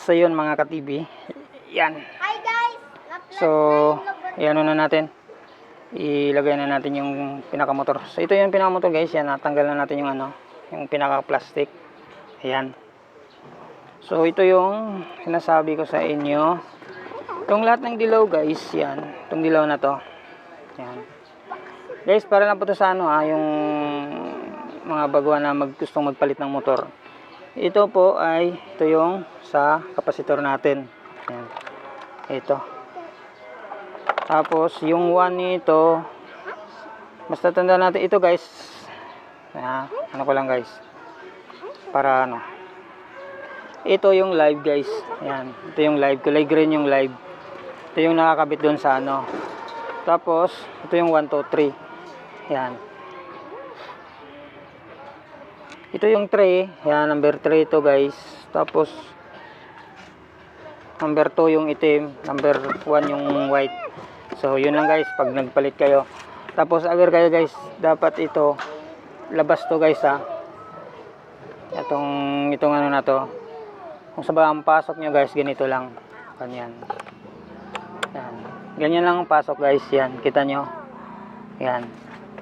So yun mga ka-TV, yan. Hi guys! So yan na natin, ilagay na natin yung pinakamotor. So ito yung pinakamotor guys, yan, natanggal na natin yung ano, yung pinaka-plastic. Ayan. So ito yung sinasabi ko sa inyo, itong lahat ng dilaw guys, yan, itong dilaw na to, yan guys, para lang po to sa ano yung mga baguhan na gustong magpalit ng motor. Ito po ay, ito yung sa kapasitor natin. Yan. Ito. Tapos, yung 1 nito, basta tanda natin ito guys. Ano ko lang guys. Para ano. Ito yung live guys. Yan. Ito yung live. Kulay green yung live. Ito yung nakakabit doon sa ano. Tapos, ito yung 1, 2, 3. Yan. Ito yung tray, yan, number 3 ito guys. Tapos number 2 yung itim, number 1 yung white. So yun lang guys, pag nagpalit kayo. Tapos agad kayo guys, dapat ito labas to guys ha. Itong ano na to. Kung sa ang pasok nyo guys, ganito lang. Ganyan. Yan. Ganyan lang ang pasok guys, yan. Kita nyo. Yan.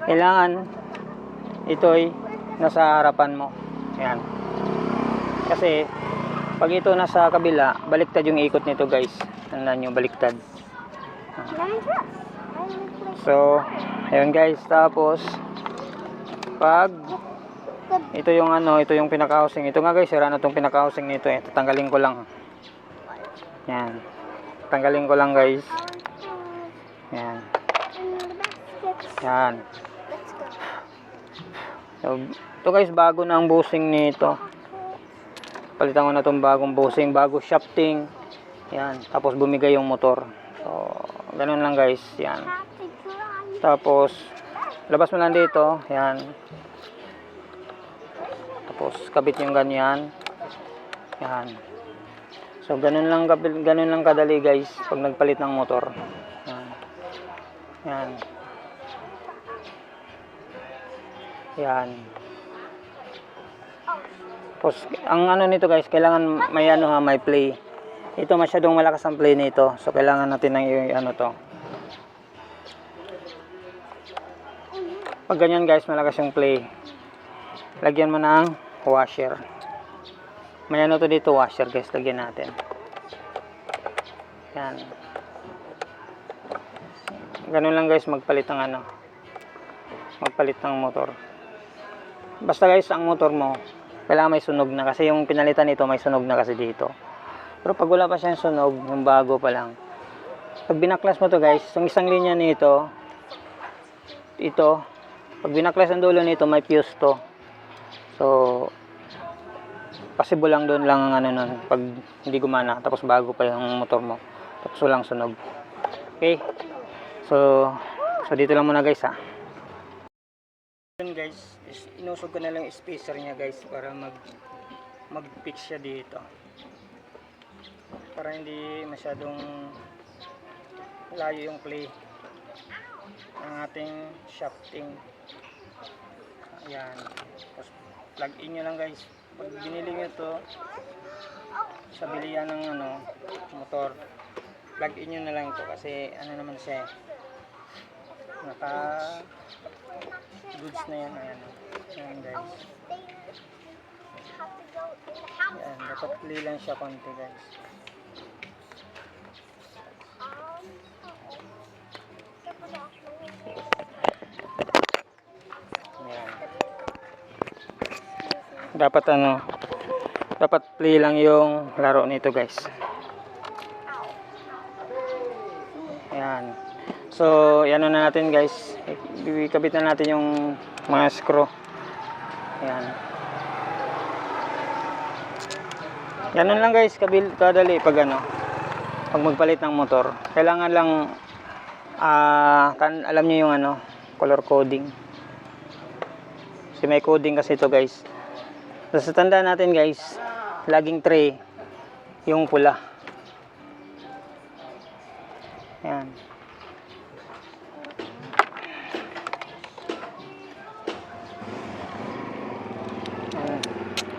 Kailangan ito ay nasa harapan mo. Yan. Kasi pag ito nasa kabila, baliktad yung ikot nito guys. Tandaan nyo, baliktad. So ayun guys. Tapos pag ito yung ano, ito yung pinaka-housing. Ito nga guys, sira na itong pinaka-housing nito eh. Tatanggalin ko lang. Yan. Tatanggalin ko lang guys. Yan. Yan. So, ito guys, bago na ang bushing nito. Palitan ko na itong bagong bushing, bago shafting. Yan, tapos bumigay yung motor. So, ganun lang guys, yan. Tapos, labas mo lang dito, yan. Tapos, kabit yung ganyan. Yan. So, ganun lang kadali guys, pag nagpalit ng motor. Yan. Yan. Yan. Tapos, ang ano nito guys, kailangan may ano ha, may play. Ito masyadong malakas ang play nito. So, kailangan natin ng ano to. Pag ganyan guys, malakas yung play. Lagyan mo ng washer. May ano to dito, washer guys, lagyan natin. Yan. Ganun lang guys, magpalit ng ano. Magpalit ng motor. Basta guys, ang motor mo, kailangan may sunog na. Kasi yung pinalitan nito, may sunog na kasi dito. Pero pag wala pa siyang sunog, yung bago pa lang. Pag binaklas mo to guys, yung isang linya nito, ito, pag binaklas ang dulo nito, may fuse to. So, possible lang doon lang ang ano nun, pag hindi gumana, tapos bago pa yung motor mo. Tapos walang sunog. Okay? So dito lang muna guys ha. Yun guys, inusog ko na lang yung spacer niya guys para mag-fix siya dito. Para hindi masyadong layo yung play ng ating shafting. Ayan. Tapos plug in nyo lang guys. Pag binili nyo to sa bilihan ng ano, motor, plug in nyo na lang ito kasi ano naman siya, naka goods na yan. Ayan, ayan guys. Ayan, dapat play lang siya konti guys. Ayan. Dapat ano, dapat play lang yung laro nito guys. Ayan. So, yan na natin guys. Ikabit na natin yung mga screw. Ayan. Ganun lang guys, kadali pag ano, pag magpalit ng motor. Kailangan lang alam niyo yung ano, color coding. Kasi may coding kasi ito guys. So, tandaan natin guys, laging tray yung pula. Ayan.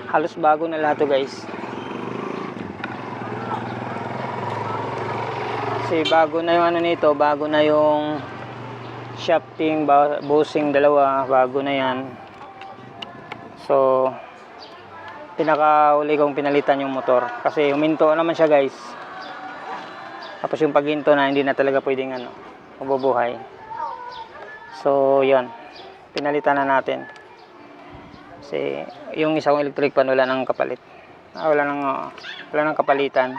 Halos bago na lahat to guys. Kasi bago na yung ano nito, bago na yung shafting, bushing dalawa, bago na yan. So pinakauli kong pinalitan yung motor kasi huminto naman siya guys. Tapos yung paghinto na hindi na talaga pwedeng ano, mabubuhay. So yun, pinalitan na natin. Kasi yung isang electric pan wala nang kapalit. Wala nang kapalitan.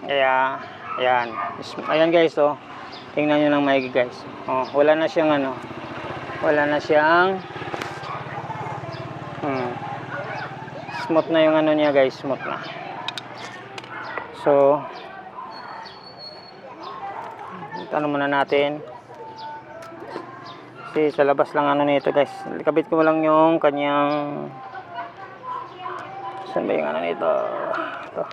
Kaya ayan. Ayan guys, oh. Tingnan niyo ng maigi guys. Oh, wala na siyang ano. Wala na siyang smooth na yung ano niya guys, smooth na. So ano muna natin. Kasi sa labas lang ano nito guys. Kabit ko lang yung kanyang, saan ba yung ano nito? Ito.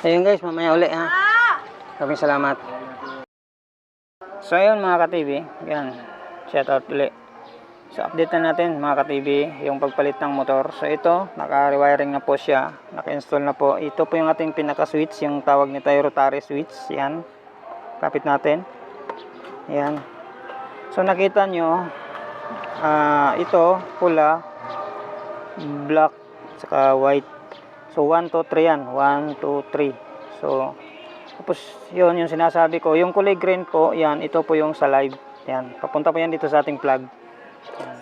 Ayun guys, mamaya uli ha. Maraming salamat. So ayun mga ka-TV, yan, shout out ulit. So update na natin mga ka-TV yung pagpalit ng motor. So ito, naka-rewiring na po siya, naka-install na po. Ito po yung ating pinaka-switch, yung tawag nito ay rotary switch. Yan, kapit natin. Yan. So nakita nyo, ito pula, black, saka white. So 1, 2, 3 yan, 1, 2, 3. So tapos yun yung sinasabi ko, yung kulay green po, yan, ito po yung sa live. Yan, papunta po yan dito sa ating plug. Yan.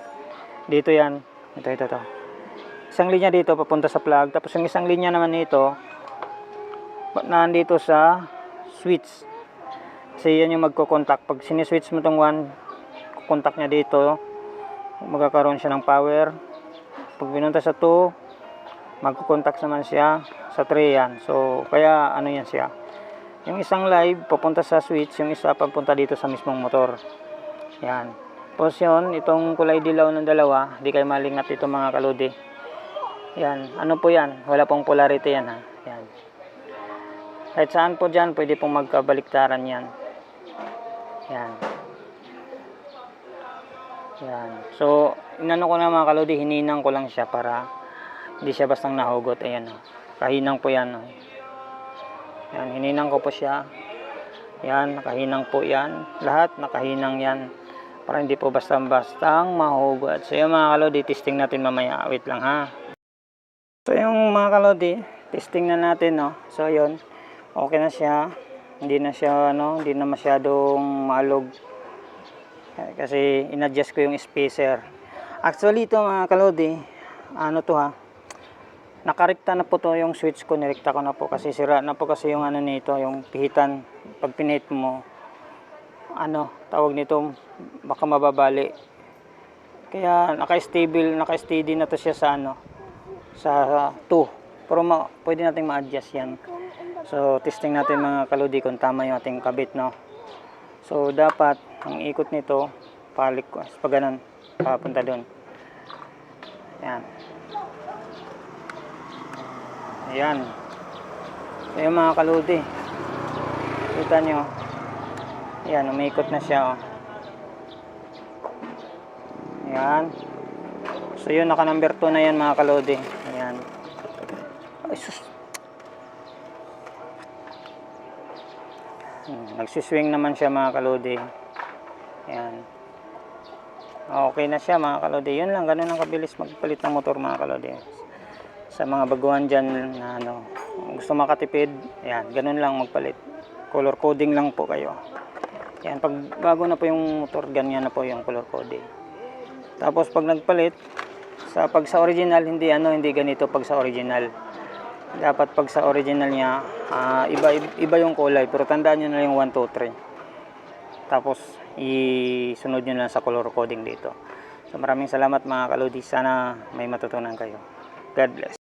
Dito yan, ito. Isang linya dito papunta sa plug, tapos yung isang linya naman nito nandito sa switch. Kasi yan yung magko-contact. Pag siniswitch mo tong 1, contact niya dito, magkakaroon siya ng power. Pag binunta sa 2, magko-contact naman siya sa 3 yan. So kaya ano yan siya, yung isang live papunta sa switch, yung isa papunta dito sa mismong motor. Yan. Tapos yun, itong kulay dilaw ng dalawa, di kayo malingat ito mga kalodi. Yan, ano po yan, wala pong polarity yan ha. Yan. Kahit saan po dyan, pwede pong magkabaliktaran yan. Yan. Yan. So inano ko na mga kalodi, hininang ko lang siya para hindi siya bastang nahugot. Ayan o, kahinang po yan o. Yan, hininang ko po siya. Yan, nakahinang po yan. Lahat nakahinang yan. Para hindi po bastang-bastang mahugot. So yung mga kalodi, testing natin mamaya. Wait lang ha. So yung mga kalodi, testing na natin no. So yun, okay na siya. Hindi na siya hindi na masyadong maalog. Kasi inadjust ko yung spacer. Actually ito mga kalodi, ano to ha, nakarekta na po to yung switch ko, nirekta ko na po kasi sira na po kasi yung ano nito, yung pihitan. Pag pinit mo, tawag nito, baka mababali. Kaya naka-steady na to siya sa sa 2. Pero pwede nating ma-adjust yan. So testing natin mga kalodi kung tama yung ating kabit no. So dapat ang ikot nito, palik ko pag ganun, papunta doon. Yan. Ayan. So yung mga kalodi, kita nyo, ayan, umikot na siya oh. Ayan. So yun, naka number 2 na yan mga kalodi. Ayan. Ay sus, nagsiswing naman siya mga kalodi. Ayan. Okay na siya mga kalodi. Yun lang, ganun ang kabilis magpalit ng motor mga kalodi. Sa mga baguhan dyan na gusto makatipid, ayan, ganun lang magpalit. Color coding lang po kayo. Ayan, pag bago na po yung motor, ganyan na po yung color coding. Tapos pag nagpalit, pag sa original, hindi ganito pag sa original. Dapat pag sa original niya, iba yung kulay, pero tandaan nyo na yung 1, 2, 3. Tapos isunod nyo lang sa color coding dito. So maraming salamat mga kalodi, sana may matutunan kayo. God bless.